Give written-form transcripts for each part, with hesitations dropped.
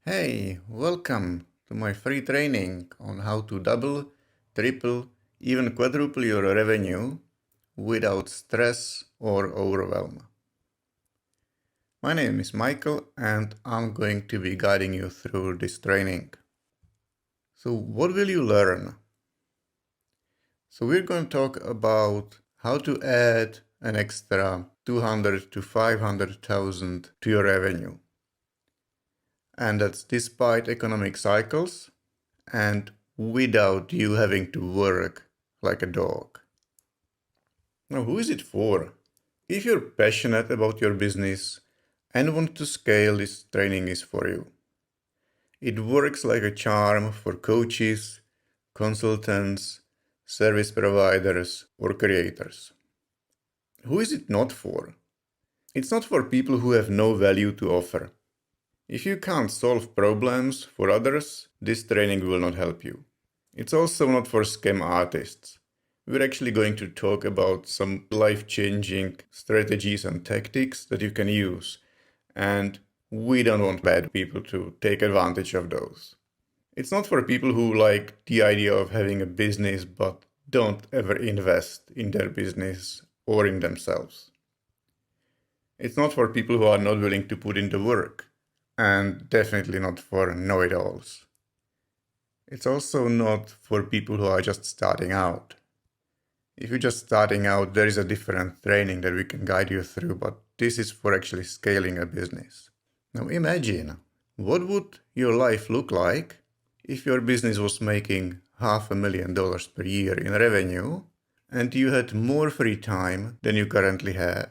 Hey, welcome to my free training on how to double, triple, even quadruple your revenue without stress or overwhelm. My name is Michael and I'm going to be guiding you through this training. So what will you learn? So we're going to talk about how to add an extra 200 to 500,000 to your revenue. And that's despite economic cycles and without you having to work like a dog. Now, who is it for? If you're passionate about your business and want to scale, this training is for you. It works like a charm for coaches, consultants, service providers, or creators. Who is it not for? It's not for people who have no value to offer. If you can't solve problems for others, this training will not help you. It's also not for scam artists. We're actually going to talk about some life-changing strategies and tactics that you can use, and we don't want bad people to take advantage of those. It's not for people who like the idea of having a business but don't ever invest in their business or in themselves. It's not for people who are not willing to put in the work, and definitely not for know-it-alls. It's also not for people who are just starting out. If you're just starting out, there is a different training that we can guide you through, but this is for actually scaling a business. Now imagine, what would your life look like if your business was making $500,000 per year in revenue and you had more free time than you currently have?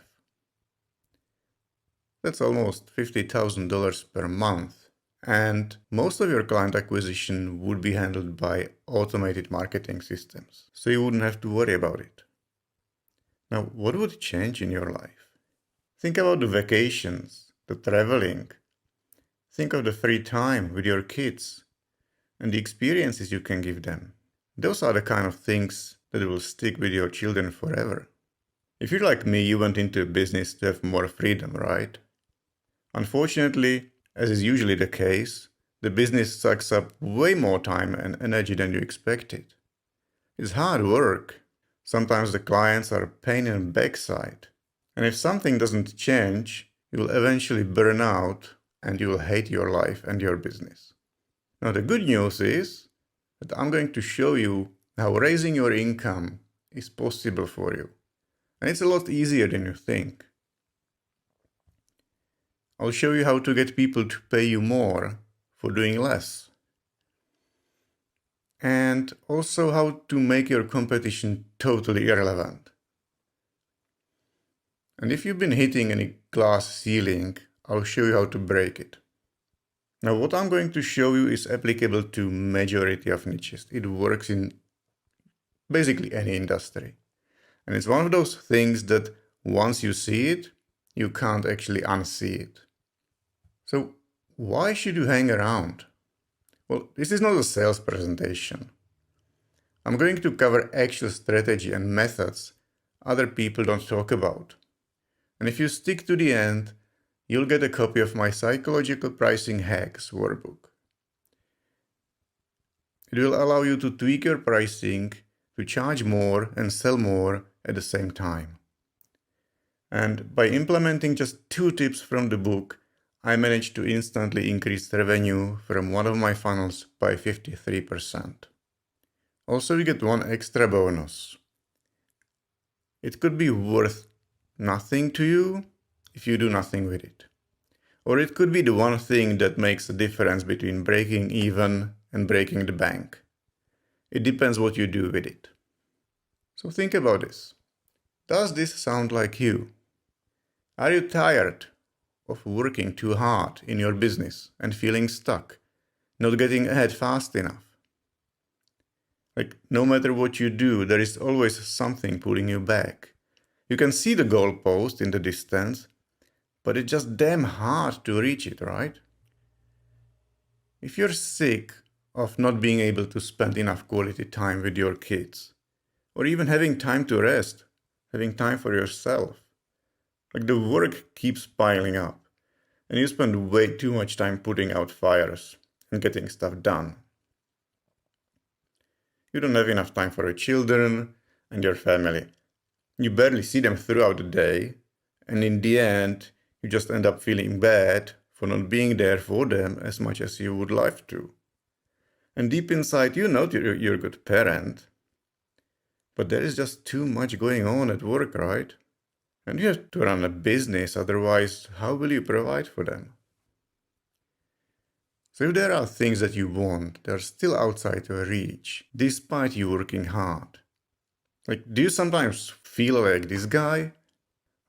That's almost $50,000 per month. And most of your client acquisition would be handled by automated marketing systems, so you wouldn't have to worry about it. Now, what would change in your life? Think about the vacations, the traveling. Think of the free time with your kids and the experiences you can give them. Those are the kind of things that will stick with your children forever. If you're like me, you went into a business to have more freedom, right? Unfortunately, as is usually the case, the business sucks up way more time and energy than you expected. It's hard work. Sometimes the clients are a pain in the backside. And if something doesn't change, you will eventually burn out and you will hate your life and your business. Now the good news is that I'm going to show you how raising your income is possible for you. And it's a lot easier than you think. I'll show you how to get people to pay you more for doing less. And also how to make your competition totally irrelevant. And if you've been hitting any glass ceiling, I'll show you how to break it. Now what I'm going to show you is applicable to majority of niches. It works in basically any industry. And it's one of those things that once you see it, you can't actually unsee it. So why should you hang around? Well, this is not a sales presentation. I'm going to cover actual strategy and methods other people don't talk about. And if you stick to the end, you'll get a copy of my Psychological Pricing Hacks workbook. It will allow you to tweak your pricing to charge more and sell more at the same time. And by implementing just 2 tips from the book, I managed to instantly increase revenue from one of my funnels by 53%. Also, you get one extra bonus. It could be worth nothing to you if you do nothing with it. Or it could be the one thing that makes the difference between breaking even and breaking the bank. It depends what you do with it. So think about this. Does this sound like you? Are you tired of working too hard in your business and feeling stuck, not getting ahead fast enough? Like, no matter what you do, there is always something pulling you back. You can see the goalpost in the distance, but it's just damn hard to reach it, right? If you're sick of not being able to spend enough quality time with your kids, or even having time to rest, having time for yourself, like the work keeps piling up, and you spend way too much time putting out fires and getting stuff done. You don't have enough time for your children and your family. You barely see them throughout the day, and in the end, you just end up feeling bad for not being there for them as much as you would like to. And deep inside, you know you're a good parent, but there is just too much going on at work, right? And you have to run a business, otherwise, how will you provide for them? So if there are things that you want that are still outside your reach, despite you working hard, like, do you sometimes feel like this guy?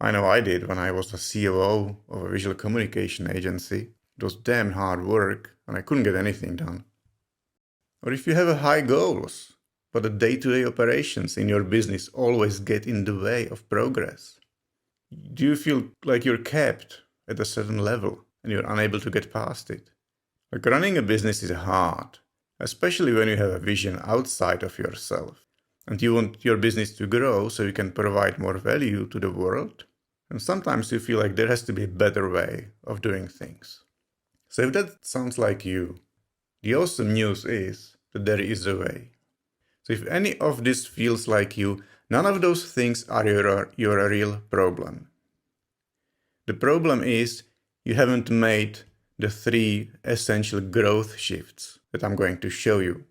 I know I did when I was a COO of a visual communication agency. It was damn hard work, and I couldn't get anything done. Or if you have high goals, but the day-to-day operations in your business always get in the way of progress. Do you feel like you're capped at a certain level and you're unable to get past it? Like, running a business is hard, especially when you have a vision outside of yourself and you want your business to grow so you can provide more value to the world. And sometimes you feel like there has to be a better way of doing things. So if that sounds like you, the awesome news is that there is a way. So if any of this feels like you, none of those things are your real problem. The problem is you haven't made the 3 essential growth shifts that I'm going to show you.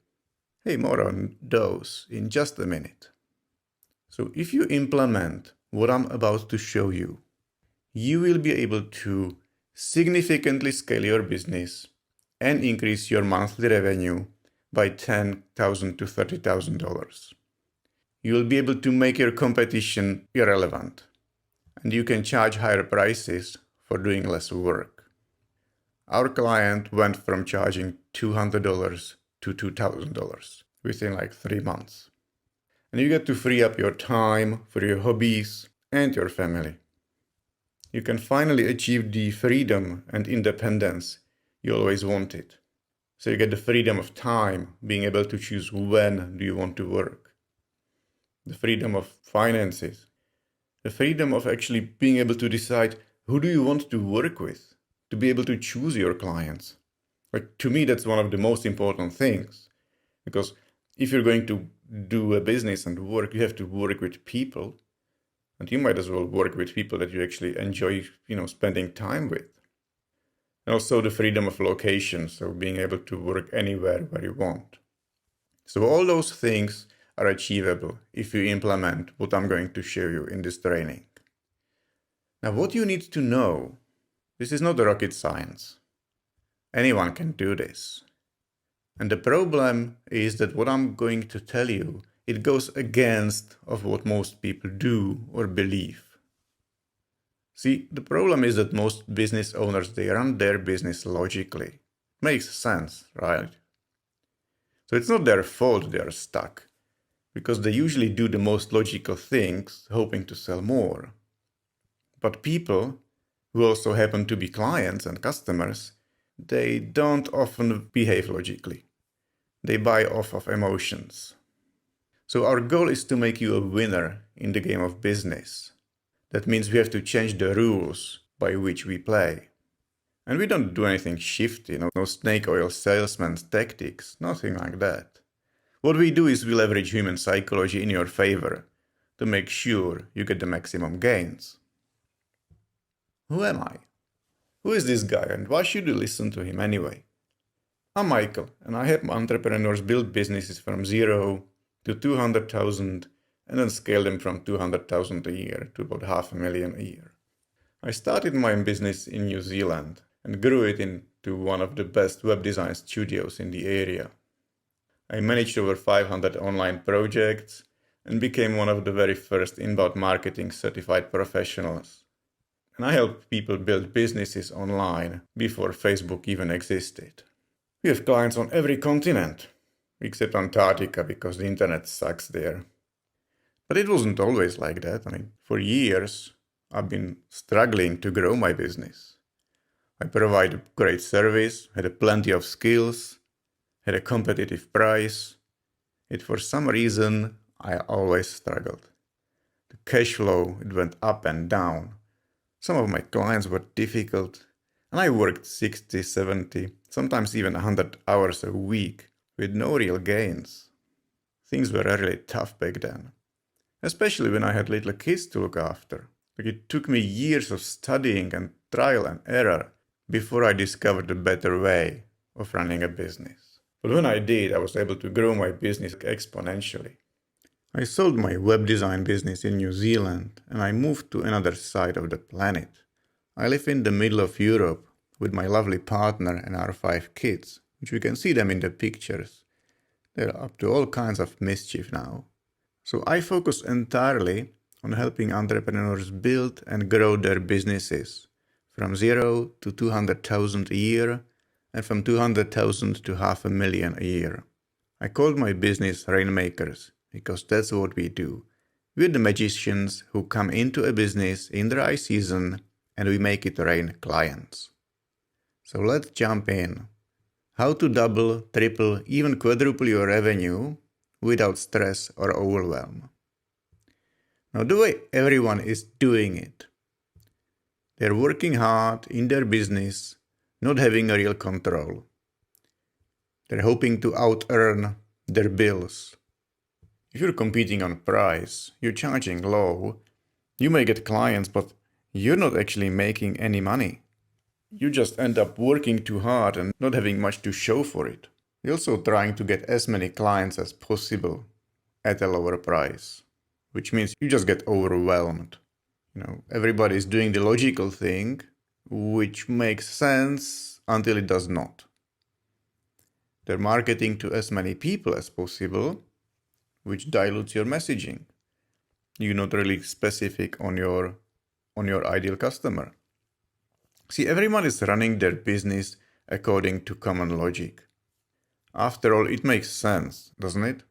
Hey, more on those in just a minute. So if you implement what I'm about to show you, you will be able to significantly scale your business and increase your monthly revenue by $10,000 to $30,000. You will be able to make your competition irrelevant, and you can charge higher prices for doing less work. Our client went from charging $200 to $2,000 within like 3 months. And you get to free up your time for your hobbies and your family. You can finally achieve the freedom and independence you always wanted. So you get the freedom of time, being able to choose when do you want to work. The freedom of finances. The freedom of actually being able to decide who do you want to work with, to be able to choose your clients. Like, to me, that's one of the most important things. Because if you're going to do a business and work, you have to work with people. And you might as well work with people that you actually enjoy, spending time with. And also the freedom of location, so being able to work anywhere where you want. So all those things are achievable if you implement what I'm going to show you in this training. Now, what you need to know, this is not rocket science. Anyone can do this. And the problem is that what I'm going to tell you, it goes against of what most people do or believe. See, the problem is that most business owners, they run their business logically. Makes sense, right? So it's not their fault they are stuck, because they usually do the most logical things, hoping to sell more. But people, who also happen to be clients and customers, they don't often behave logically. They buy off of emotions. So our goal is to make you a winner in the game of business. That means we have to change the rules by which we play. And we don't do anything shifty, no snake oil salesman tactics, nothing like that. What we do is we leverage human psychology in your favor to make sure you get the maximum gains. Who am I? Who is this guy and why should you listen to him anyway? I'm Michael, and I help entrepreneurs build businesses from 0 to 200,000 and then scale them from 200,000 a year to about $500,000 a year. I started my business in New Zealand and grew it into one of the best web design studios in the area. I managed over 500 online projects and became one of the very first inbound marketing certified professionals. And I help people build businesses online before Facebook even existed. We have clients on every continent, except Antarctica because the internet sucks there. But it wasn't always like that. For years, I've been struggling to grow my business. I provided great service, had plenty of skills, had a competitive price. Yet for some reason, I always struggled. The cash flow, it went up and down. Some of my clients were difficult. And I worked 60, 70, sometimes even 100 hours a week with no real gains. Things were really tough back then, especially when I had little kids to look after. Like it took me years of studying and trial and error before I discovered a better way of running a business. But when I did, I was able to grow my business exponentially. I sold my web design business in New Zealand and I moved to another side of the planet. I live in the middle of Europe with my lovely partner and our 5 kids, which you can see them in the pictures. They're up to all kinds of mischief now. So I focus entirely on helping entrepreneurs build and grow their businesses from 0 to 200,000 a year and from 200,000 to $500,000 a year. I called my business Rainmakers because that's what we do. We're the magicians who come into a business in the dry season and we make it rain clients. So let's jump in. How to double, triple, even quadruple your revenue without stress or overwhelm. Now, the way everyone is doing it, they're working hard in their business, not having a real control. They're hoping to out-earn their bills. If you're competing on price, you're charging low, you may get clients, but you're not actually making any money. You just end up working too hard and not having much to show for it. You're also trying to get as many clients as possible at a lower price, which means you just get overwhelmed. Everybody's doing the logical thing, which makes sense until it does not. They're marketing to as many people as possible, which dilutes your messaging. You're not really specific on your ideal customer. See, everyone is running their business according to common logic. After all, it makes sense, doesn't it?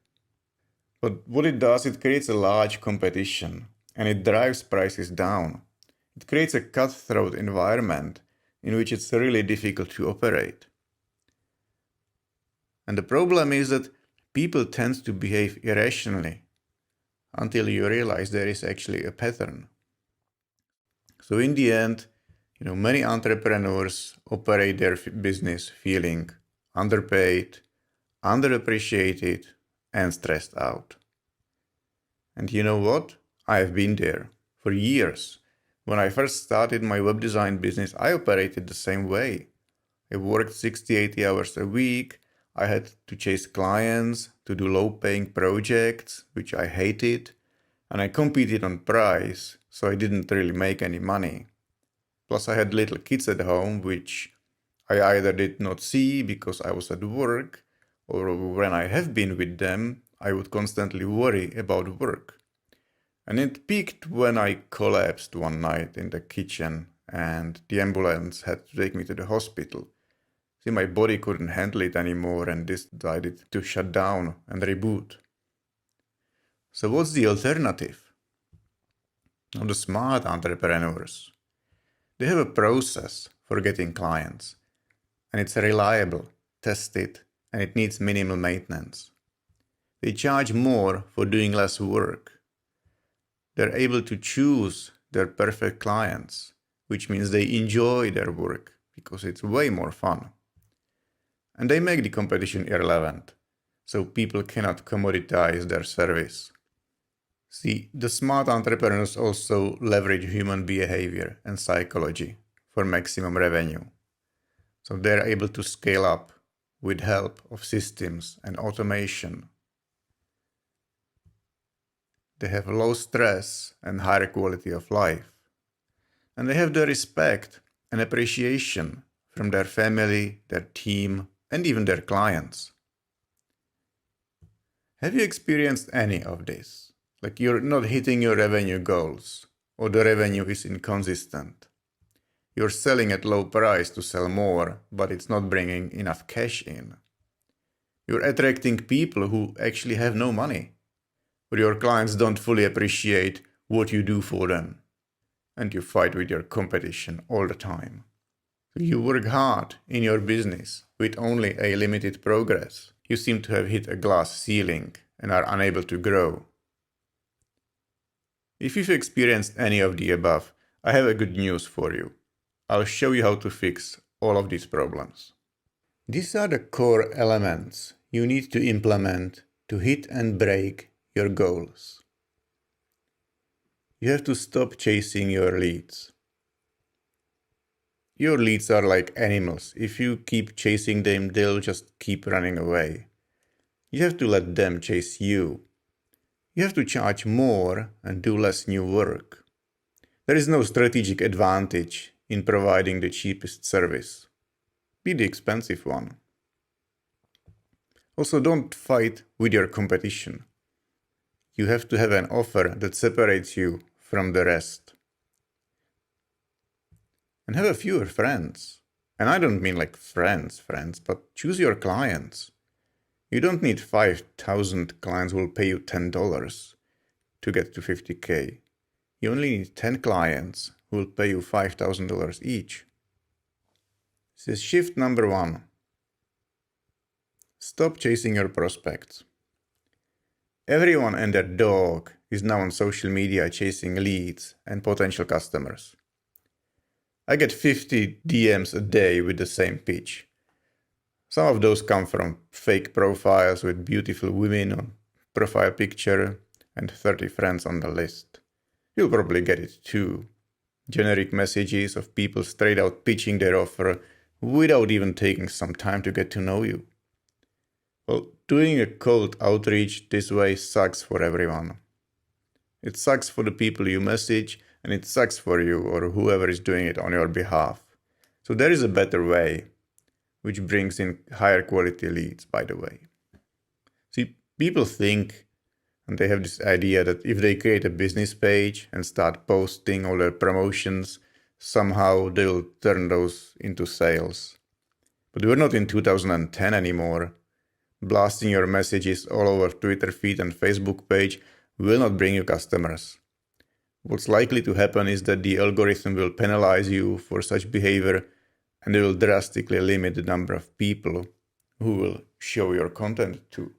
But what it does, it creates a large competition and it drives prices down. It creates a cutthroat environment in which it's really difficult to operate. And the problem is that people tend to behave irrationally until you realize there is actually a pattern. So in the end, many entrepreneurs operate their business feeling underpaid, underappreciated, and stressed out. And you know what? I've been there for years. When I first started my web design business, I operated the same way. I worked 60, 80 hours a week. I had to chase clients, to do low-paying projects, which I hated, and I competed on price, so I didn't really make any money. Plus, I had little kids at home, which I either did not see because I was at work, or when I have been with them, I would constantly worry about work. And it peaked when I collapsed one night in the kitchen and the ambulance had to take me to the hospital. See, my body couldn't handle it anymore and decided to shut down and reboot. So what's the alternative? Now, the smart entrepreneurs, they have a process for getting clients, and it's reliable, tested, and it needs minimal maintenance. They charge more for doing less work. They're able to choose their perfect clients, which means they enjoy their work because it's way more fun. And they make the competition irrelevant, so people cannot commoditize their service. See, the smart entrepreneurs also leverage human behavior and psychology for maximum revenue. So they're able to scale up with help of systems and automation. They have low stress and higher quality of life. And they have the respect and appreciation from their family, their team, and even their clients. Have you experienced any of this? Like you're not hitting your revenue goals, or the revenue is inconsistent. You're selling at low price to sell more, but it's not bringing enough cash in. You're attracting people who actually have no money, or your clients don't fully appreciate what you do for them, and you fight with your competition all the time. You work hard in your business with only a limited progress. You seem to have hit a glass ceiling and are unable to grow. If you've experienced any of the above, I have a good news for you. I'll show you how to fix all of these problems. These are the core elements you need to implement to hit and break your goals. You have to stop chasing your leads. Your leads are like animals. If you keep chasing them, they'll just keep running away. You have to let them chase you. You have to charge more and do less new work. There is no strategic advantage in providing the cheapest service. Be the expensive one. Also, don't fight with your competition. You have to have an offer that separates you from the rest. And have a fewer friends. And I don't mean like friends, but choose your clients. You don't need 5,000 clients who will pay you $10 to get to 50K. You only need 10 clients who will pay you $5,000 each. This is shift number 1. Stop chasing your prospects. Everyone and their dog is now on social media chasing leads and potential customers. I get 50 DMs a day with the same pitch. Some of those come from fake profiles with beautiful women on profile picture and 30 friends on the list. You'll probably get it too. Generic messages of people straight out pitching their offer without even taking some time to get to know you. Well, doing a cold outreach this way sucks for everyone. It sucks for the people you message, and it sucks for you or whoever is doing it on your behalf. So there is a better way, which brings in higher quality leads, by the way. See, people think, and they have this idea that if they create a business page and start posting all their promotions, somehow they'll turn those into sales. But we're not in 2010 anymore. Blasting your messages all over Twitter feed and Facebook page will not bring you customers. What's likely to happen is that the algorithm will penalize you for such behavior, and they will drastically limit the number of people who will show your content to.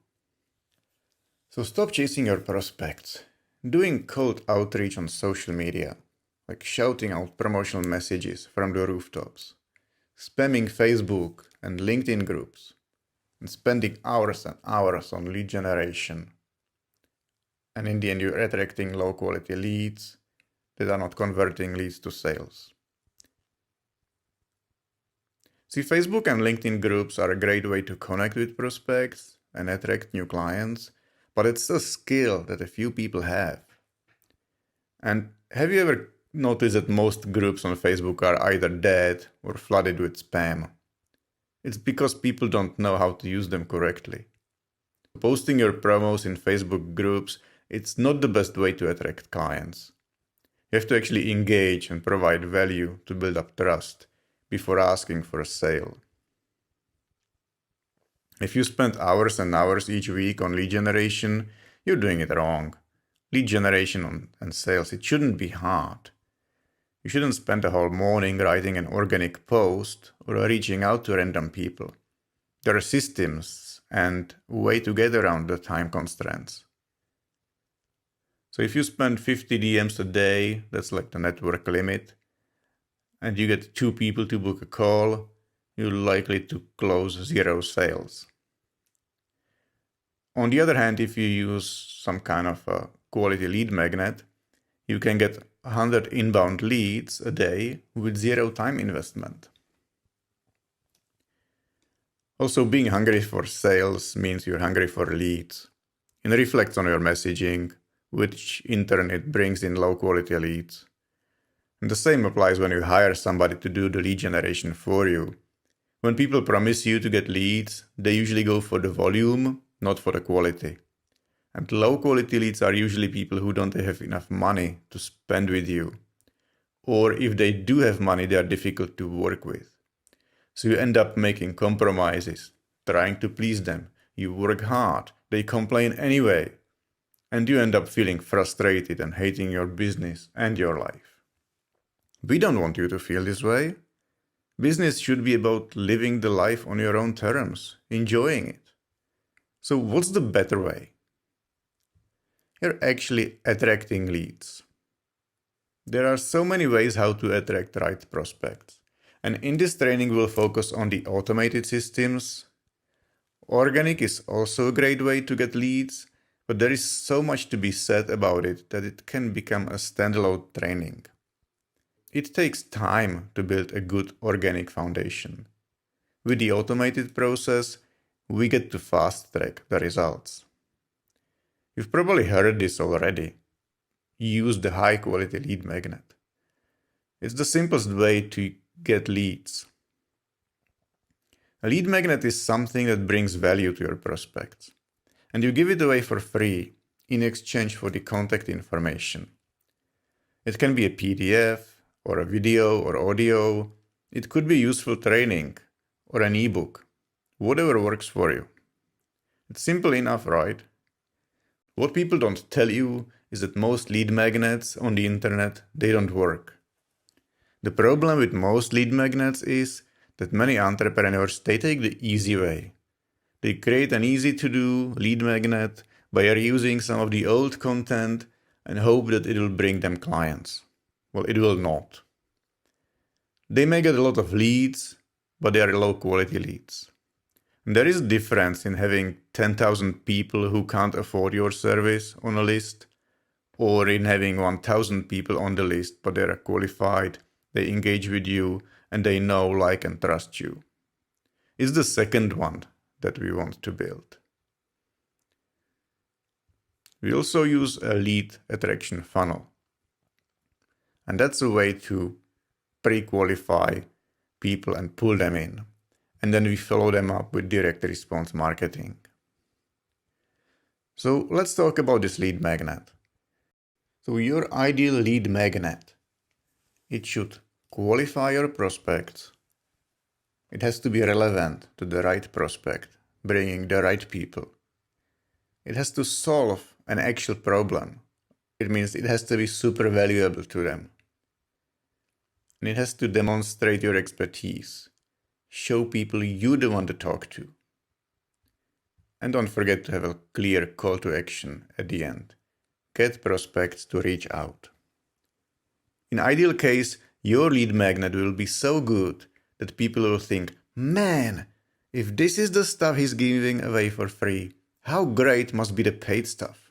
So stop chasing your prospects. Doing cold outreach on social media, like shouting out promotional messages from the rooftops, spamming Facebook and LinkedIn groups, and spending hours and hours on lead generation. And in the end, you're attracting low quality leads that are not converting leads to sales. See, Facebook and LinkedIn groups are a great way to connect with prospects and attract new clients, but it's a skill that a few people have. And have you ever noticed that most groups on Facebook are either dead or flooded with spam? It's because people don't know how to use them correctly. Posting your promos in Facebook groups, it's not the best way to attract clients. You have to actually engage and provide value to build up trust before asking for a sale. If you spend hours and hours each week on lead generation, you're doing it wrong. Lead generation and sales, it shouldn't be hard. You shouldn't spend a whole morning writing an organic post or reaching out to random people. There are systems and a way to get around the time constraints. So if you spend 50 DMs a day, that's like the network limit, and you get 2 people to book a call, you're likely to close 0 sales. On the other hand, if you use some kind of a quality lead magnet, you can get 100 inbound leads a day with 0 time investment. Also, being hungry for sales means you're hungry for leads. It reflects on your messaging, which in turn it brings in low quality leads. And the same applies when you hire somebody to do the lead generation for you. When people promise you to get leads, they usually go for the volume, not for the quality. And low quality leads are usually people who don't have enough money to spend with you. Or if they do have money, they are difficult to work with. So you end up making compromises, trying to please them. You work hard, they complain anyway. And you end up feeling frustrated and hating your business and your life. We don't want you to feel this way. Business should be about living the life on your own terms, enjoying it. So what's the better way? You're actually attracting leads. There are so many ways how to attract right prospects. And in this training, we'll focus on the automated systems. Organic is also a great way to get leads, but there is so much to be said about it that it can become a standalone training. It takes time to build a good organic foundation. With the automated process, we get to fast track the results. You've probably heard this already. Use the high quality lead magnet. It's the simplest way to get leads. A lead magnet is something that brings value to your prospects, and you give it away for free in exchange for the contact information. It can be a PDF, or a video or audio. It could be useful training, or an ebook, whatever works for you. It's simple enough, right? What people don't tell you is that most lead magnets on the internet, they don't work. The problem with most lead magnets is that many entrepreneurs, they take the easy way. They create an easy to do lead magnet by reusing some of the old content and hope that it will bring them clients. Well, it will not. They may get a lot of leads, but they are low quality leads. And there is a difference in having 10,000 people who can't afford your service on a list, or in having 1,000 people on the list, but they are qualified, they engage with you, and they know, like, and trust you. It's the second one that we want to build. We also use a lead attraction funnel. And that's a way to pre-qualify people and pull them in. And then we follow them up with direct response marketing. So let's talk about this lead magnet. So your ideal lead magnet, it should qualify your prospects. It has to be relevant to the right prospect, bringing the right people. It has to solve an actual problem. It means it has to be super valuable to them. And it has to demonstrate your expertise. Show people you the one to talk to. And don't forget to have a clear call to action at the end. Get prospects to reach out. In ideal case, your lead magnet will be so good that people will think, man, if this is the stuff he's giving away for free, how great must be the paid stuff.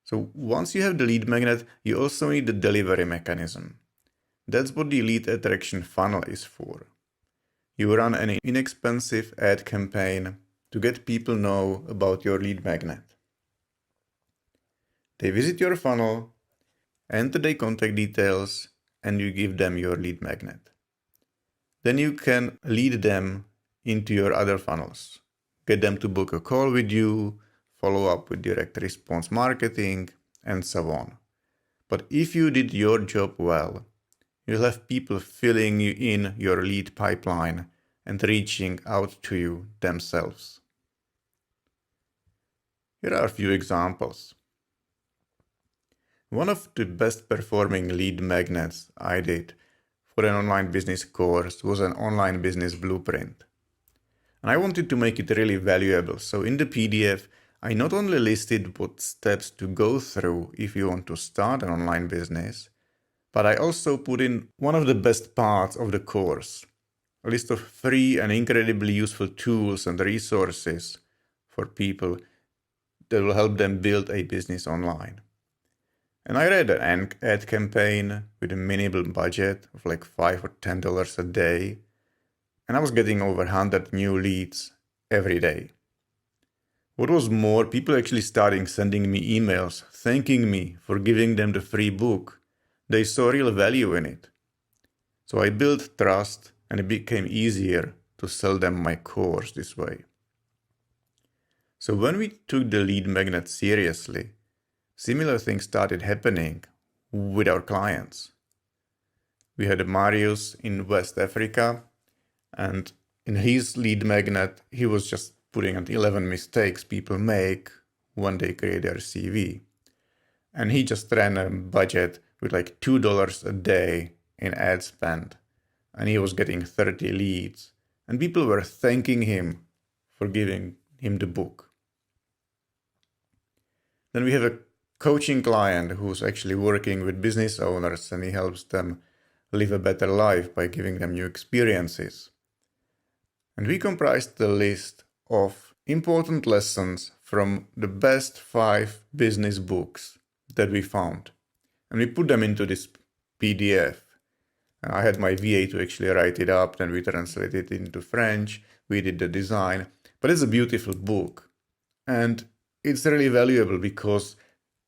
So once you have the lead magnet, you also need the delivery mechanism. That's what the lead attraction funnel is for. You run an inexpensive ad campaign to get people know about your lead magnet. They visit your funnel, enter their contact details, and you give them your lead magnet. Then you can lead them into your other funnels. Get them to book a call with you, follow up with direct response marketing, and so on. But if you did your job well, you'll have people filling you in your lead pipeline and reaching out to you themselves. Here are a few examples. One of the best performing lead magnets I did for an online business course was an online business blueprint. And I wanted to make it really valuable, so in the PDF I not only listed what steps to go through if you want to start an online business, but I also put in one of the best parts of the course, a list of free and incredibly useful tools and resources for people that will help them build a business online. And I ran an ad campaign with a minimal budget of like $5 or $10 a day, and I was getting over 100 new leads every day. What was more, people actually started sending me emails thanking me for giving them the free book. They saw real value in it. So I built trust, and it became easier to sell them my course this way. So when we took the lead magnet seriously, similar things started happening with our clients. We had Marius in West Africa, and in his lead magnet, he was just putting on 11 mistakes people make when they create their CV. And he just ran a budget with like $2 a day in ad spend. And he was getting 30 leads. And people were thanking him for giving him the book. Then we have a coaching client who's actually working with business owners, and he helps them live a better life by giving them new experiences. And we comprised the list of important lessons from the best 5 business books that we found. And we put them into this PDF. And I had my VA to actually write it up, then we translated it into French, we did the design. But it's a beautiful book. And it's really valuable because,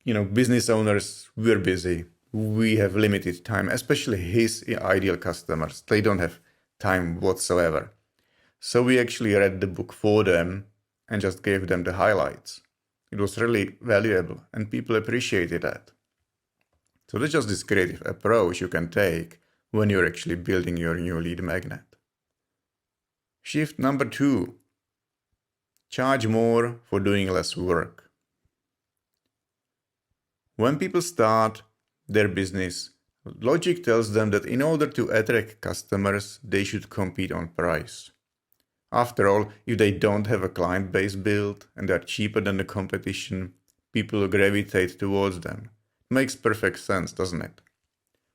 business owners, we're busy. We have limited time, especially his ideal customers. They don't have time whatsoever. So we actually read the book for them and just gave them the highlights. It was really valuable and people appreciated that. So that's just this creative approach you can take when you're actually building your new lead magnet. Shift number 2. Charge more for doing less work. When people start their business, logic tells them that in order to attract customers, they should compete on price. After all, if they don't have a client base built and they're cheaper than the competition, people will gravitate towards them. It makes perfect sense, doesn't it?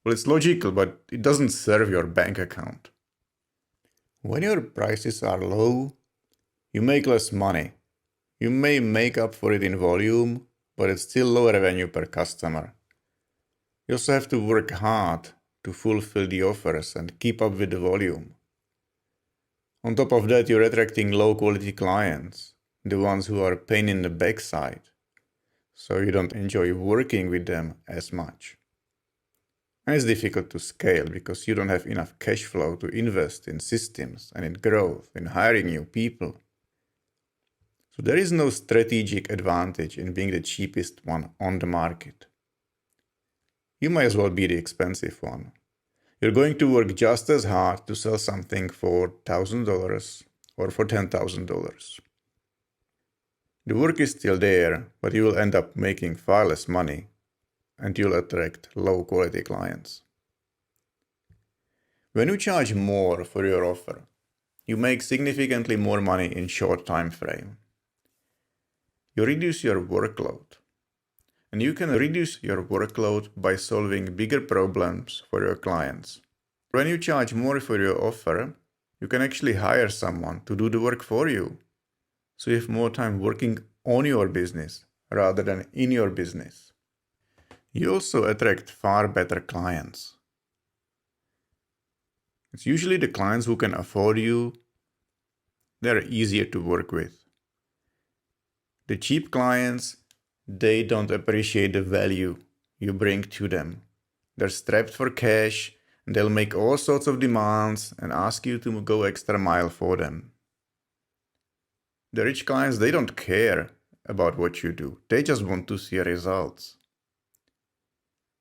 Well, it's logical, but it doesn't serve your bank account. When your prices are low, you make less money. You may make up for it in volume, but it's still low revenue per customer. You also have to work hard to fulfill the offers and keep up with the volume. On top of that, you're attracting low-quality clients, the ones who are a pain in the backside, so you don't enjoy working with them as much. And it's difficult to scale because you don't have enough cash flow to invest in systems and in growth, in hiring new people. So there is no strategic advantage in being the cheapest one on the market. You might as well be the expensive one. You're going to work just as hard to sell something for $1,000 or for $10,000. The work is still there, but you will end up making far less money and you'll attract low-quality clients. When you charge more for your offer, you make significantly more money in short time frame. You reduce your workload. And you can reduce your workload by solving bigger problems for your clients. When you charge more for your offer, you can actually hire someone to do the work for you. So you have more time working on your business rather than in your business. You also attract far better clients. It's usually the clients who can afford you. They're easier to work with. The cheap clients, they don't appreciate the value you bring to them. They're strapped for cash and they'll make all sorts of demands and ask you to go extra mile for them. The rich clients, they don't care about what you do. They just want to see results.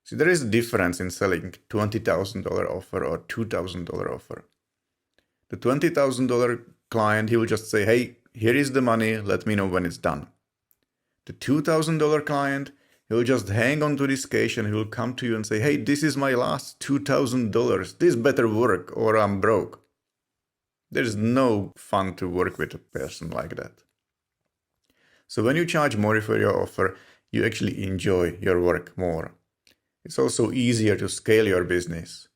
See, there is a difference in selling $20,000 offer or $2,000 offer. The $20,000 client, he will just say, hey, here is the money, let me know when it's done. The $2,000 client, he'll just hang on to this cash and he'll come to you and say, hey, this is my last $2,000. This better work or I'm broke. There's no fun to work with a person like that. So when you charge more for your offer, you actually enjoy your work more. It's also easier to scale your business.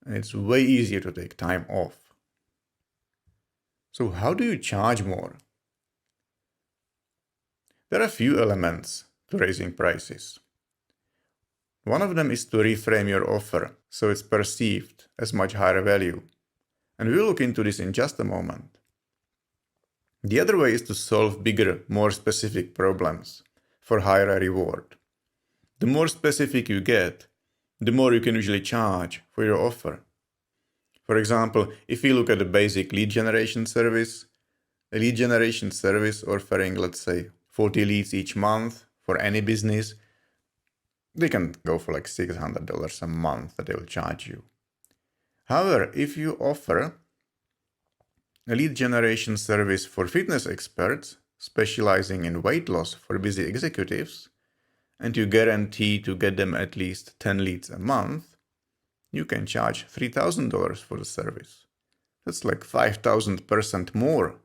And it's way easier to take time off. So how do you charge more? There are a few elements to raising prices. One of them is to reframe your offer so it's perceived as much higher value. And we'll look into this in just a moment. The other way is to solve bigger, more specific problems for higher reward. The more specific you get, the more you can usually charge for your offer. For example, if you look at a basic lead generation service, a lead generation service offering, let's say, 40 leads each month for any business, they can go for like $600 a month that they will charge you. However, if you offer a lead generation service for fitness experts specializing in weight loss for busy executives, and you guarantee to get them at least 10 leads a month, you can charge $3,000 for the service. That's like 5,000% more.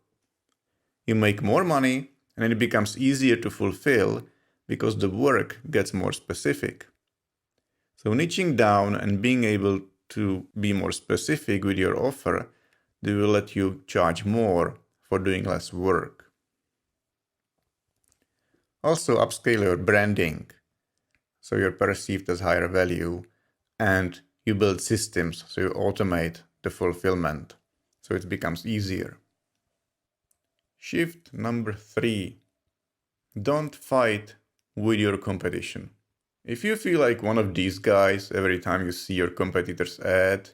You make more money and it becomes easier to fulfill because the work gets more specific. So niching down and being able to be more specific with your offer, they will let you charge more for doing less work. Also, upscale your branding so you're perceived as higher value, and you build systems so you automate the fulfillment so it becomes easier. Shift number 3. Don't fight with your competition. If you feel like one of these guys every time you see your competitor's ad,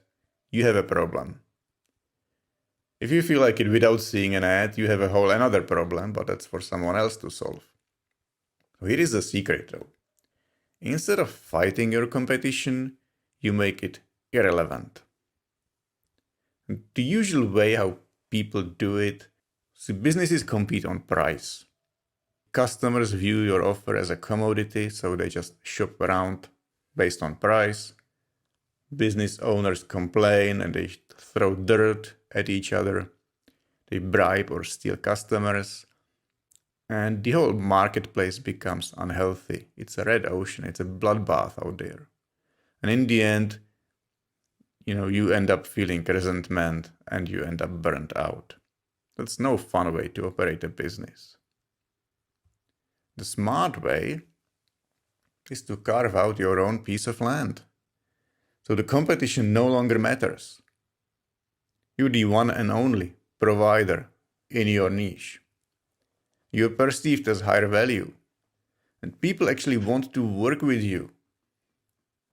you have a problem. If you feel like it without seeing an ad, you have a whole another problem, but that's for someone else to solve. So here is the secret though. Instead of fighting your competition, you make it irrelevant. The usual way how people do it, so businesses compete on price. Customers view your offer as a commodity, so they just shop around based on price. Business owners complain and they throw dirt at each other. They bribe or steal customers. And the whole marketplace becomes unhealthy. It's a red ocean. It's a bloodbath out there. And in the end, you end up feeling resentment and you end up burnt out. That's no fun way to operate a business. The smart way is to carve out your own piece of land. So the competition no longer matters. You're the one and only provider in your niche. You're perceived as higher value. And people actually want to work with you.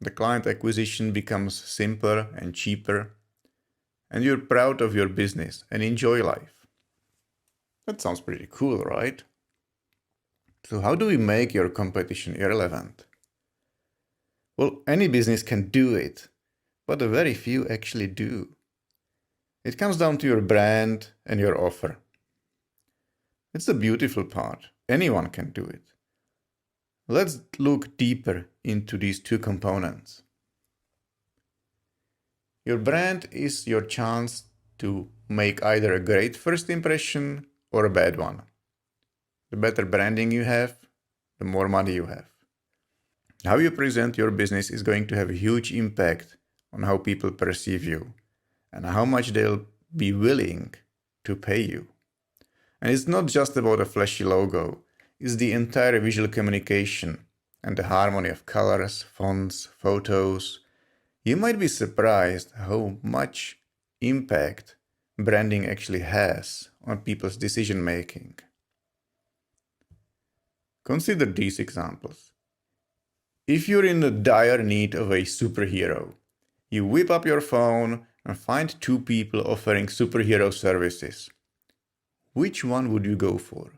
The client acquisition becomes simpler and cheaper. And you're proud of your business and enjoy life. That sounds pretty cool, right? So how do we make your competition irrelevant? Well, any business can do it, but very few actually do. It comes down to your brand and your offer. It's the beautiful part. Anyone can do it. Let's look deeper into these two components. Your brand is your chance to make either a great first impression or a bad one. The better branding you have, the more money you have. How you present your business is going to have a huge impact on how people perceive you and how much they'll be willing to pay you. And it's not just about a flashy logo, it's the entire visual communication and the harmony of colors, fonts, photos. You might be surprised how much impact branding actually has on people's decision making. Consider these examples. If you're in the dire need of a superhero, you whip up your phone and find two people offering superhero services. Which one would you go for?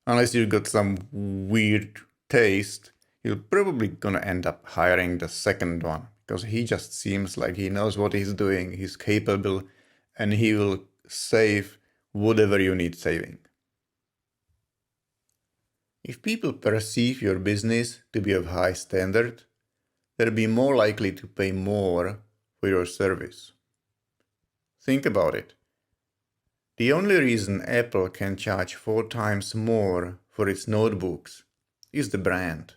Unless you've got some weird taste, you're probably gonna end up hiring the second one because he just seems like he knows what he's doing, he's capable, and he will save whatever you need saving. If people perceive your business to be of high standard, they'll be more likely to pay more for your service. Think about it. The only reason Apple can charge 4 times more for its notebooks is the brand.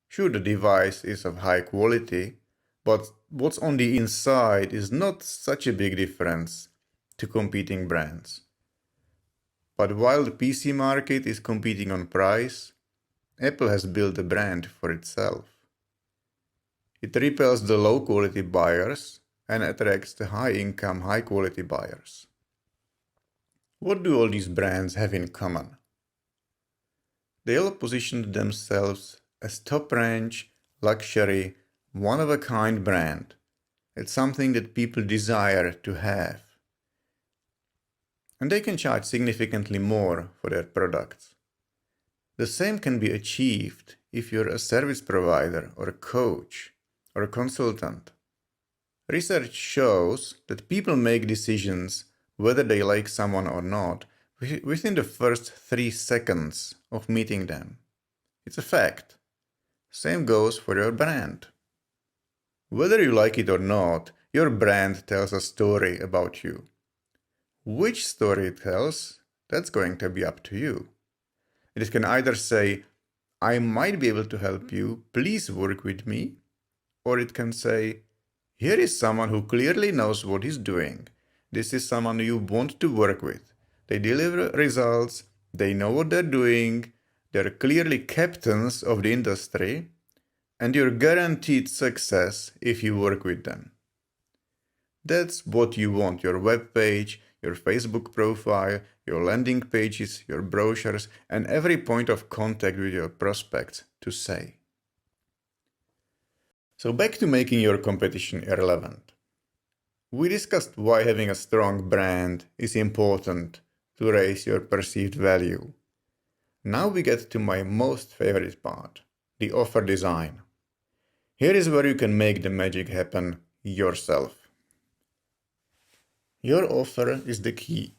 Sure, the device is of high quality, but what's on the inside is not such a big difference to competing brands. But while the PC market is competing on price, Apple has built a brand for itself. It repels the low-quality buyers and attracts the high-income, high-quality buyers. What do all these brands have in common? They all positioned themselves as top-range, luxury, one-of-a-kind brand. It's something that people desire to have. And they can charge significantly more for their products. The same can be achieved if you're a service provider or a coach or a consultant. Research shows that people make decisions whether they like someone or not within the first 3 seconds of meeting them. It's a fact. Same goes for your brand. Whether you like it or not, your brand tells a story about you. Which story it tells, that's going to be up to you. It can either say, I might be able to help you, please work with me, or it can say, Here is someone who clearly knows what he's doing. This is someone you want to work with. They deliver results, they know what they're doing, they're clearly captains of the industry, and you're guaranteed success if you work with them. That's what you want your web page, your Facebook profile, your landing pages, your brochures, and every point of contact with your prospects to say. So back to making your competition irrelevant. We discussed why having a strong brand is important to raise your perceived value. Now we get to my most favorite part, the offer design. Here is where you can make the magic happen yourself. Your offer is the key.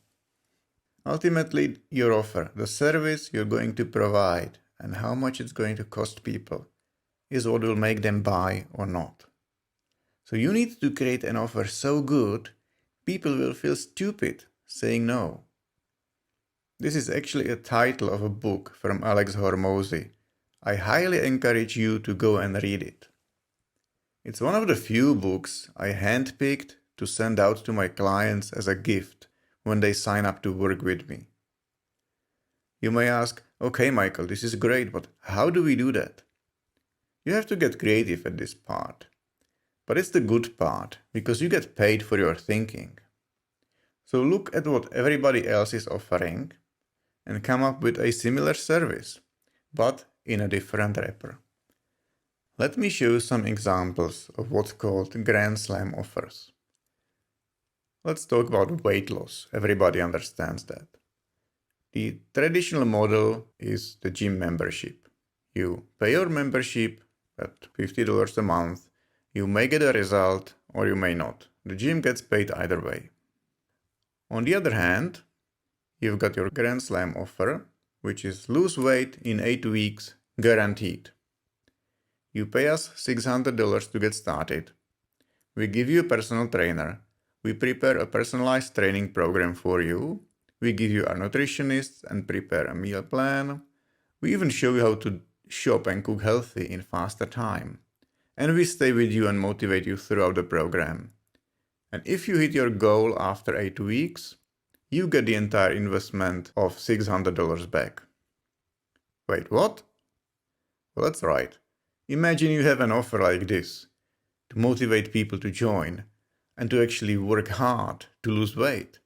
Ultimately, your offer, the service you're going to provide, and how much it's going to cost people, is what will make them buy or not. So you need to create an offer so good, people will feel stupid saying no. This is actually a title of a book from Alex Hormozy. I highly encourage you to go and read it. It's one of the few books I handpicked to send out to my clients as a gift when they sign up to work with me. You may ask, okay, Michael, this is great, but how do we do that? You have to get creative at this part. But it's the good part, because you get paid for your thinking. So look at what everybody else is offering and come up with a similar service, but in a different wrapper. Let me show you some examples of what's called Grand Slam offers. Let's talk about weight loss. Everybody understands that. The traditional model is the gym membership. You pay your membership at $50 a month, you may get a result or you may not. The gym gets paid either way. On the other hand, you've got your Grand Slam offer, which is lose weight in 8 weeks guaranteed. You pay us $600 to get started. We give you a personal trainer. We prepare a personalized training program for you. We give you a nutritionist and prepare a meal plan. We even show you how to shop and cook healthy in faster time. And we stay with you and motivate you throughout the program. And if you hit your goal after 8 weeks, you get the entire investment of $600 back. Wait, what? Well, that's right. Imagine you have an offer like this to motivate people to join and to actually work hard to lose weight.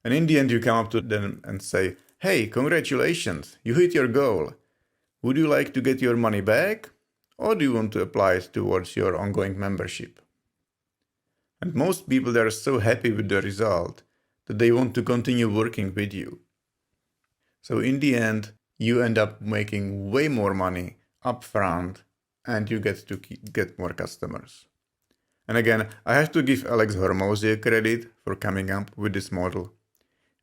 And in the end, you come up to them and say, hey, congratulations, you hit your goal. Would you like to get your money back? Or do you want to apply it towards your ongoing membership? And most people, they are so happy with the result that they want to continue working with you. So in the end, you end up making way more money upfront and you get to get more customers. And again, I have to give Alex Hormozy credit for coming up with this model.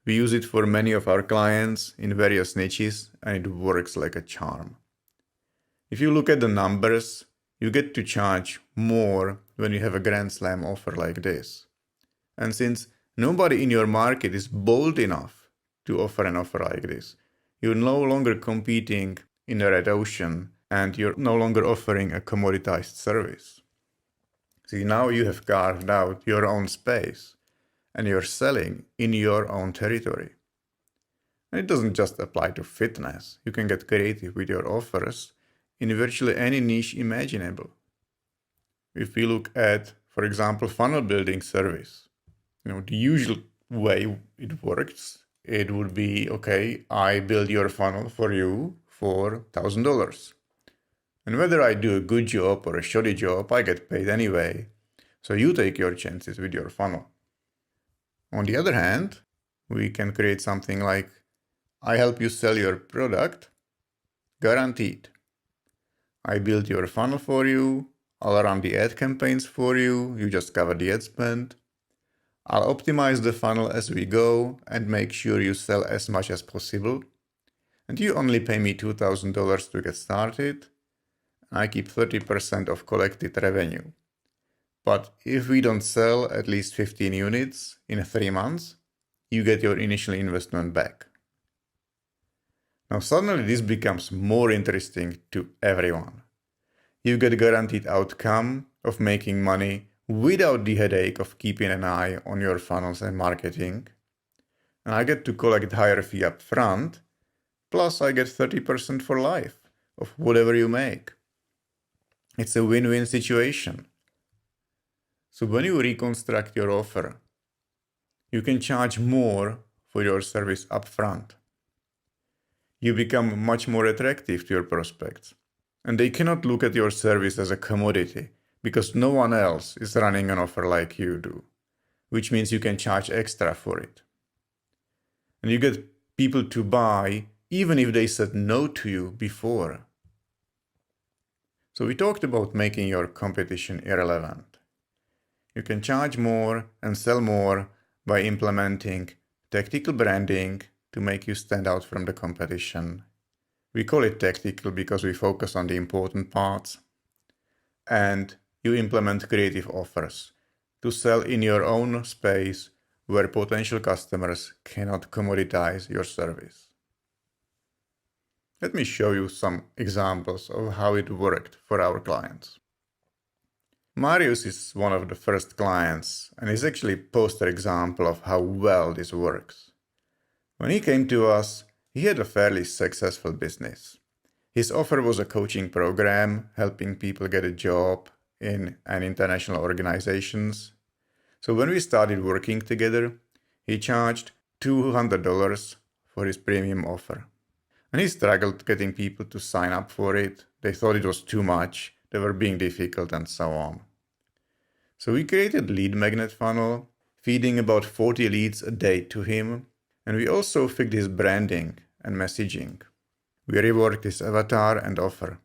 We use it for many of our clients in various niches and it works like a charm. If you look at the numbers, you get to charge more when you have a Grand Slam offer like this. And since nobody in your market is bold enough to offer an offer like this, you're no longer competing in a red ocean and you're no longer offering a commoditized service. See, now you have carved out your own space and you're selling in your own territory. And it doesn't just apply to fitness. You can get creative with your offers in virtually any niche imaginable. If we look at, for example, funnel building service, the usual way it works, it would be, okay, I build your funnel for you for $1,000. And whether I do a good job or a shoddy job, I get paid anyway. So you take your chances with your funnel. On the other hand, we can create something like, I help you sell your product, guaranteed. I build your funnel for you, I'll run the ad campaigns for you, you just cover the ad spend. I'll optimize the funnel as we go and make sure you sell as much as possible. And you only pay me $2,000 to get started. I keep 30% of collected revenue. But if we don't sell at least 15 units in 3 months, you get your initial investment back. Now suddenly this becomes more interesting to everyone. You get a guaranteed outcome of making money without the headache of keeping an eye on your funnels and marketing. And I get to collect higher fee up front, plus I get 30% for life of whatever you make. It's a win-win situation. So when you reconstruct your offer, you can charge more for your service upfront. You become much more attractive to your prospects, and they cannot look at your service as a commodity because no one else is running an offer like you do, which means you can charge extra for it. And you get people to buy even if they said no to you before. So we talked about making your competition irrelevant. You can charge more and sell more by implementing tactical branding to make you stand out from the competition. We call it tactical because we focus on the important parts. And you implement creative offers to sell in your own space where potential customers cannot commoditize your service. Let me show you some examples of how it worked for our clients. Marius is one of the first clients and is actually a poster example of how well this works. When he came to us, he had a fairly successful business. His offer was a coaching program helping people get a job in international organizations. So when we started working together, he charged $200 for his premium offer. And he struggled getting people to sign up for it. They thought it was too much, they were being difficult and so on. So we created lead magnet funnel, feeding about 40 leads a day to him. And we also fixed his branding and messaging. We reworked his avatar and offer.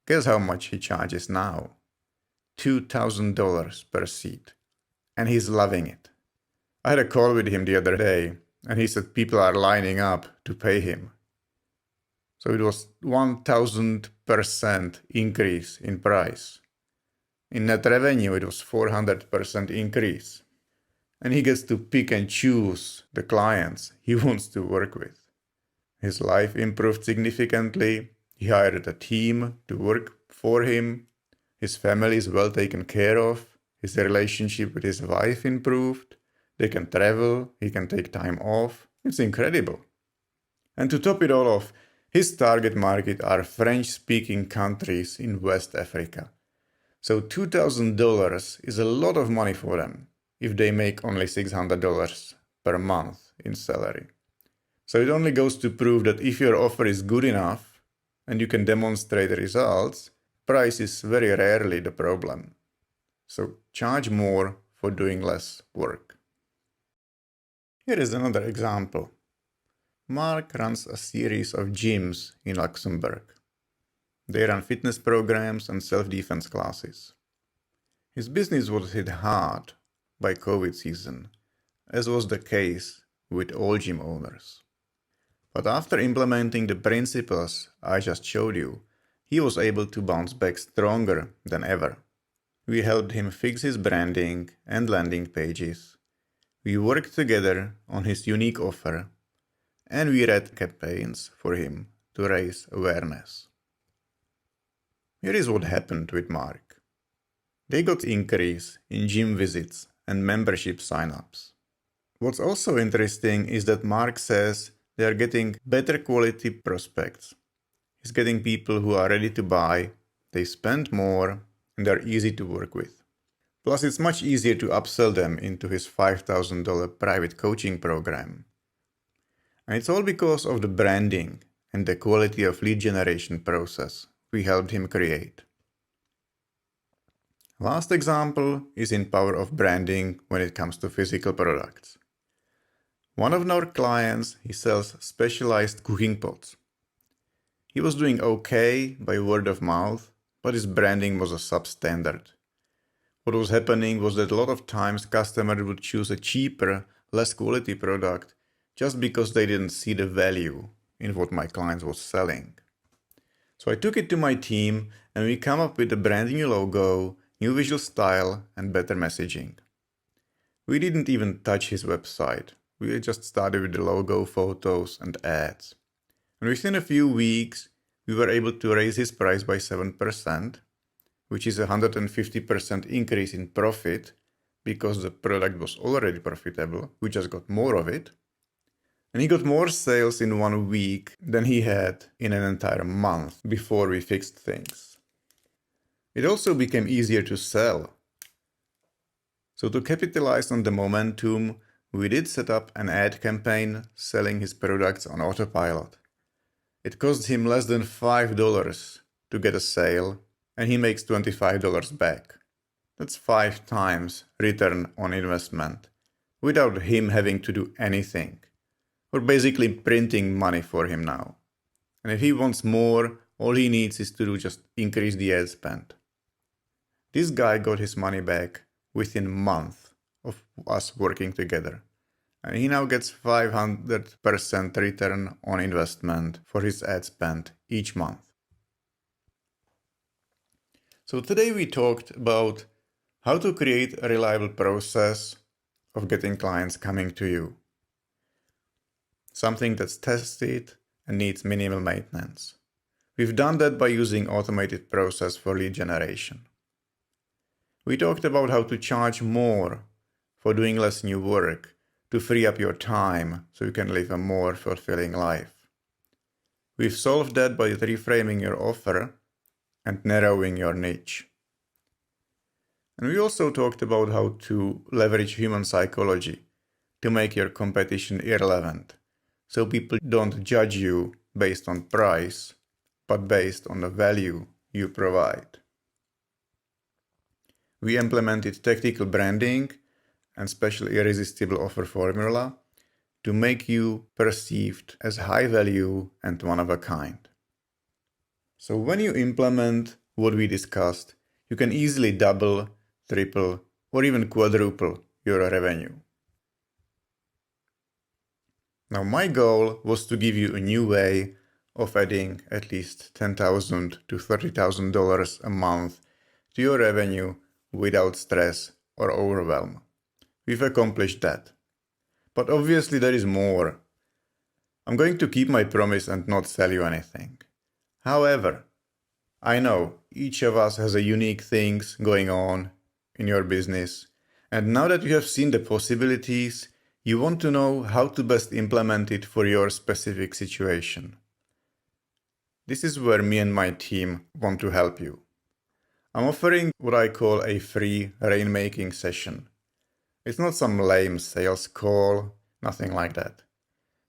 Guess how much he charges now? $2,000 per seat. And he's loving it. I had a call with him the other day, and he said people are lining up to pay him. So it was 1,000% increase in price. In net revenue, it was 400% increase. And he gets to pick and choose the clients he wants to work with. His life improved significantly. He hired a team to work for him. His family is well taken care of. His relationship with his wife improved. They can travel. He can take time off. It's incredible. And to top it all off, his target market are French-speaking countries in West Africa. So $2,000 is a lot of money for them if they make only $600 per month in salary. So it only goes to prove that if your offer is good enough and you can demonstrate results, price is very rarely the problem. So charge more for doing less work. Here is another example. Mark runs a series of gyms in Luxembourg. They run fitness programs and self-defense classes. His business was hit hard by COVID season, as was the case with all gym owners. But after implementing the principles I just showed you, he was able to bounce back stronger than ever. We helped him fix his branding and landing pages. We worked together on his unique offer, and we ran campaigns for him to raise awareness. Here is what happened with Mark. They got increase in gym visits and membership sign-ups. What's also interesting is that Mark says they are getting better quality prospects. He's getting people who are ready to buy, they spend more, and they're easy to work with. Plus, it's much easier to upsell them into his $5,000 private coaching program. And it's all because of the branding and the quality of lead generation process we helped him create. Last example is in power of branding when it comes to physical products. One of our clients, he sells specialized cooking pots. He was doing okay by word of mouth, but his branding was a substandard. What was happening was that a lot of times customers would choose a cheaper, less quality product just because they didn't see the value in what my client was selling. So I took it to my team and we come up with a brand new logo, new visual style, and better messaging. We didn't even touch his website. We just started with the logo, photos, and ads. And within a few weeks, we were able to raise his price by 7%. which is a 150% increase in profit because the product was already profitable. We just got more of it. And he got more sales in 1 week than he had in an entire month before we fixed things. It also became easier to sell. So to capitalize on the momentum, we did set up an ad campaign selling his products on autopilot. It cost him less than $5 to get a sale, and he makes $25 back. That's 5 times return on investment without him having to do anything. We're basically printing money for him now. And if he wants more, all he needs is to just increase the ad spend. This guy got his money back within a month of us working together. And he now gets 500% return on investment for his ad spend each month. So today we talked about how to create a reliable process of getting clients coming to you. Something that's tested and needs minimal maintenance. We've done that by using automated process for lead generation. We talked about how to charge more for doing less new work to free up your time so you can live a more fulfilling life. We've solved that by reframing your offer and narrowing your niche. And we also talked about how to leverage human psychology to make your competition irrelevant, so people don't judge you based on price, but based on the value you provide. We implemented tactical branding and special irresistible offer formula to make you perceived as high value and one of a kind. So when you implement what we discussed, you can easily double, triple, or even quadruple your revenue. Now my goal was to give you a new way of adding at least $10,000 to $30,000 a month to your revenue without stress or overwhelm. We've accomplished that. But obviously there is more. I'm going to keep my promise and not sell you anything. However, I know each of us has a unique things going on in your business, and now that you have seen the possibilities, you want to know how to best implement it for your specific situation. This is where me and my team want to help you. I'm offering what I call a free rainmaking session. It's not some lame sales call, nothing like that.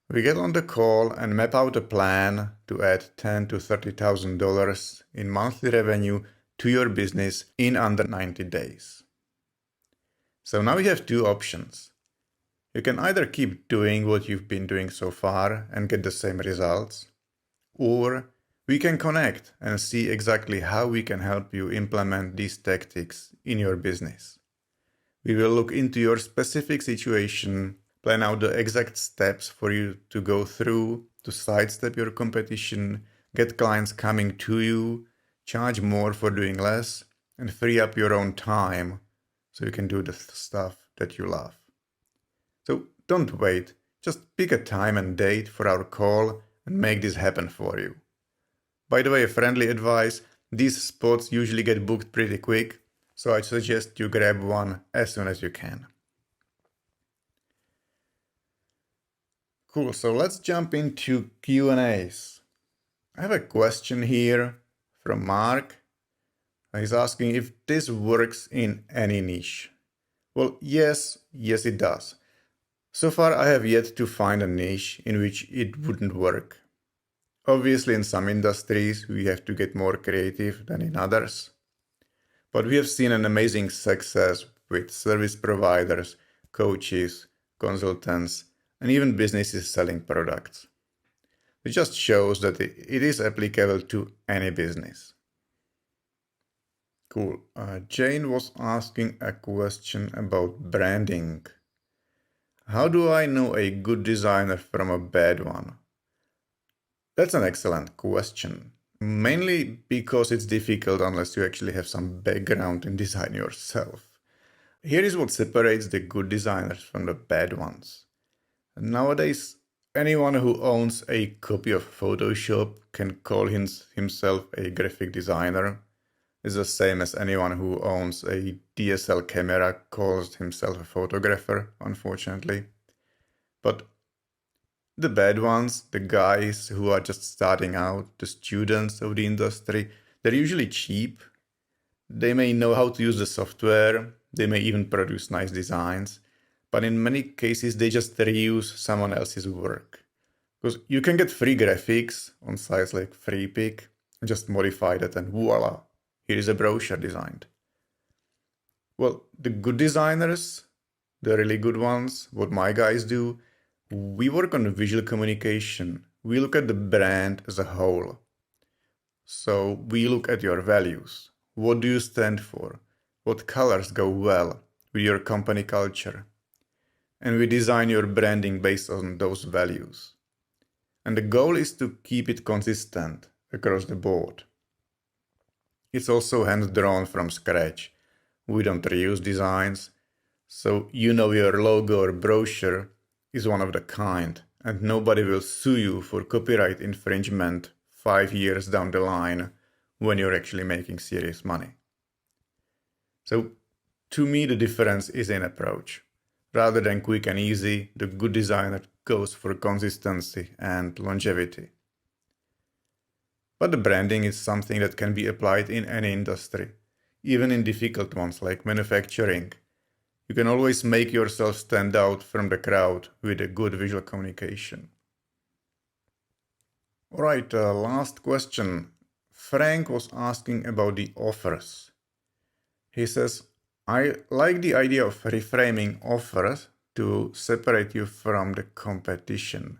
We get on the call and map out a plan to add $10,000 to $30,000 in monthly revenue to your business in under 90 days. So now you have 2 options. You can either keep doing what you've been doing so far and get the same results, or we can connect and see exactly how we can help you implement these tactics in your business. We will look into your specific situation, plan out the exact steps for you to go through to sidestep your competition, get clients coming to you, charge more for doing less, and free up your own time so you can do the stuff that you love. So don't wait, just pick a time and date for our call and make this happen for you. By the way, a friendly advice, these spots usually get booked pretty quick, so I suggest you grab one as soon as you can. Cool, so let's jump into Q&As. I have a question here from Mark. He's asking if this works in any niche. Well, yes it does. So far I have yet to find a niche in which it wouldn't work. Obviously in some industries we have to get more creative than in others. But we have seen an amazing success with service providers, coaches, consultants, and even businesses selling products. It just shows that it is applicable to any business. Cool. Jane was asking a question about branding. How do I know a good designer from a bad one? That's an excellent question. Mainly because it's difficult unless you actually have some background in design yourself. Here is what separates the good designers from the bad ones. Nowadays, anyone who owns a copy of Photoshop can call himself a graphic designer. It's the same as anyone who owns a DSL camera calls himself a photographer, unfortunately. But the bad ones, the guys who are just starting out, the students of the industry, they're usually cheap. They may know how to use the software, they may even produce nice designs, but in many cases they just reuse someone else's work. Because you can get free graphics on sites like FreePic, just modify that and voila, here is a brochure designed. Well, the good designers, the really good ones, what my guys do, we work on visual communication. We look at the brand as a whole. So we look at your values. What do you stand for? What colors go well with your company culture? And we design your branding based on those values. And the goal is to keep it consistent across the board. It's also hand-drawn from scratch. We don't reuse designs. So you know your logo or brochure is one of the kind, and nobody will sue you for copyright infringement 5 years down the line when you're actually making serious money. So to me, the difference is in approach. Rather than quick and easy, the good designer goes for consistency and longevity. But the branding is something that can be applied in any industry, even in difficult ones like manufacturing. You can always make yourself stand out from the crowd with a good visual communication. Alright, last question. Frank was asking about the offers. He says, I like the idea of reframing offers to separate you from the competition.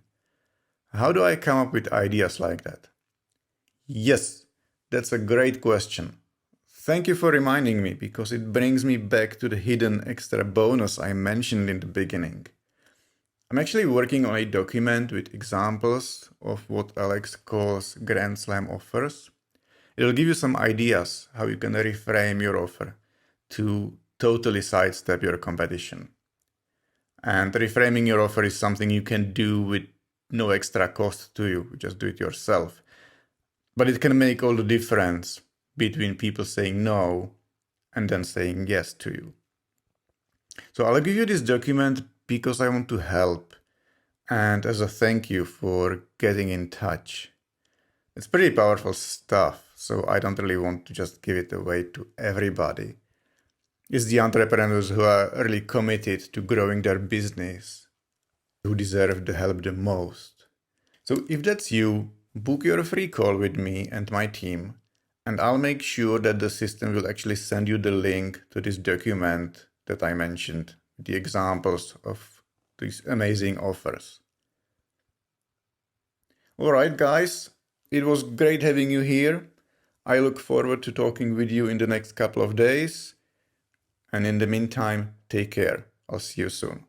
How do I come up with ideas like that? Yes, that's a great question. Thank you for reminding me, because it brings me back to the hidden extra bonus I mentioned in the beginning. I'm actually working on a document with examples of what Alex calls Grand Slam offers. It'll give you some ideas how you can reframe your offer to totally sidestep your competition. And reframing your offer is something you can do with no extra cost to you, just do it yourself. But it can make all the difference between people saying no and then saying yes to you. So I'll give you this document because I want to help and as a thank you for getting in touch. It's pretty powerful stuff, so I don't really want to just give it away to everybody. It's the entrepreneurs who are really committed to growing their business who deserve the help the most. So if that's you, book your free call with me and my team, and I'll make sure that the system will actually send you the link to this document that I mentioned, the examples of these amazing offers. Alright guys, it was great having you here. I look forward to talking with you in the next couple of days. And in the meantime, take care. I'll see you soon.